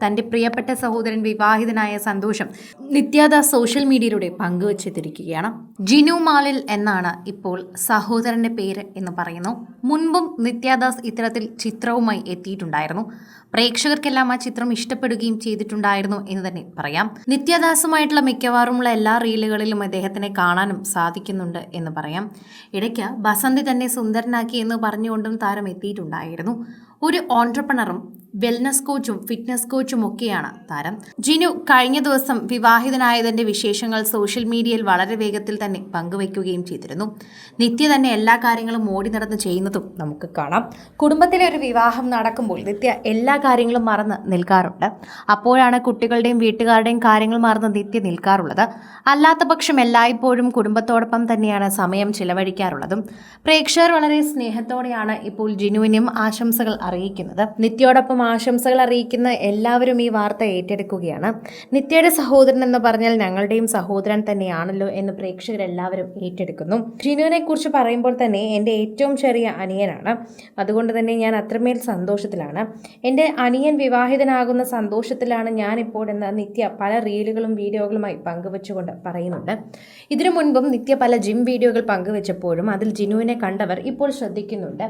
തൻ്റെ പ്രിയപ്പെട്ട സഹോദരൻ വിവാഹിതനായ സന്തോഷം നിത്യദാസ് സോഷ്യൽ മീഡിയയിലൂടെ പങ്കുവച്ചിരിക്കുകയാണ്. ജിനു മാലിൽ എന്നാണ് ഇപ്പോൾ സഹോദരന്റെ പേര് എന്ന് പറയുന്നു. മുൻപും നിത്യദാസ് ഇത്തരത്തിൽ ചിത്രവുമായി എത്തിയിട്ടുണ്ടായിരുന്നു. പ്രേക്ഷകർക്കെല്ലാം ആ ചിത്രം ഇഷ്ടപ്പെടുകയും ചെയ്തിട്ടുണ്ടായിരുന്നു എന്ന് തന്നെ പറയാം. നിത്യദാസുമായിട്ടുള്ള മിക്കവാറുമുള്ള എല്ലാ റീലുകളിലും അദ്ദേഹത്തിനെ കാണാനും സാധിക്കുന്നുണ്ട് എന്ന് പറയാം. ഇടയ്ക്ക് ബസന്തി തന്നെ സുന്ദരനാക്കി എന്ന് പറഞ്ഞുകൊണ്ടും താരം എത്തിയിട്ടുണ്ടായിരുന്നു. ഒരു ഓൺട്രപ്രണറും വെൽനസ് കോച്ചും ഫിറ്റ്നസ് കോച്ചും ഒക്കെയാണ് താരം. ജിനു കഴിഞ്ഞ ദിവസം വിവാഹിതനായതിന്റെ വിശേഷങ്ങൾ സോഷ്യൽ മീഡിയയിൽ വളരെ വേഗത്തിൽ തന്നെ പങ്കുവയ്ക്കുകയും ചെയ്തിരുന്നു. നിത്യ തന്നെ എല്ലാ കാര്യങ്ങളും ഓടി നടന്ന് ചെയ്യുന്നതും നമുക്ക് കാണാം. കുടുംബത്തിലെ ഒരു വിവാഹം നടക്കുമ്പോൾ നിത്യ എല്ലാ കാര്യങ്ങളും മറന്ന് നിൽക്കാറുണ്ട്. അപ്പോഴാണ് കുട്ടികളുടെയും വീട്ടുകാരുടെയും കാര്യങ്ങൾ മറന്ന് നിത്യ നിൽക്കാറുള്ളത്. അല്ലാത്ത പക്ഷം എല്ലായ്പ്പോഴും കുടുംബത്തോടൊപ്പം തന്നെയാണ് സമയം ചിലവഴിക്കാറുള്ളതും. പ്രേക്ഷകർ വളരെ സ്നേഹത്തോടെയാണ് ഇപ്പോൾ ജിനുവിനും ആശംസകൾ അറിയിക്കുന്നത്. നിത്യയോടൊപ്പം ആശംസകൾ അറിയിക്കുന്ന എല്ലാവരും ഈ വാർത്ത ഏറ്റെടുക്കുകയാണ്. നിത്യയുടെ സഹോദരൻ എന്ന് പറഞ്ഞാൽ ഞങ്ങളുടെയും സഹോദരൻ തന്നെയാണല്ലോ എന്ന് പ്രേക്ഷകരെല്ലാവരും ഏറ്റെടുക്കുന്നു. ജിനുവിനെ കുറിച്ച് പറയുമ്പോൾ തന്നെ എൻ്റെ ഏറ്റവും ചെറിയ അനിയനാണ്. അതുകൊണ്ട് തന്നെ ഞാൻ അത്രമേൽ സന്തോഷത്തിലാണ്. എൻ്റെ അനിയൻ വിവാഹിതനാകുന്ന സന്തോഷത്തിലാണ് ഞാനിപ്പോൾ എന്ന് നിത്യ പല റീലുകളും വീഡിയോകളുമായി പങ്കുവെച്ചുകൊണ്ട് പറയുന്നുണ്ട്. ഇതിനു മുൻപും നിത്യ പല ജിം വീഡിയോകൾ പങ്കുവെച്ചപ്പോഴും അതിൽ ജിനുവിനെ കണ്ടവർ ഇപ്പോൾ ശ്രദ്ധിക്കുന്നുണ്ട്.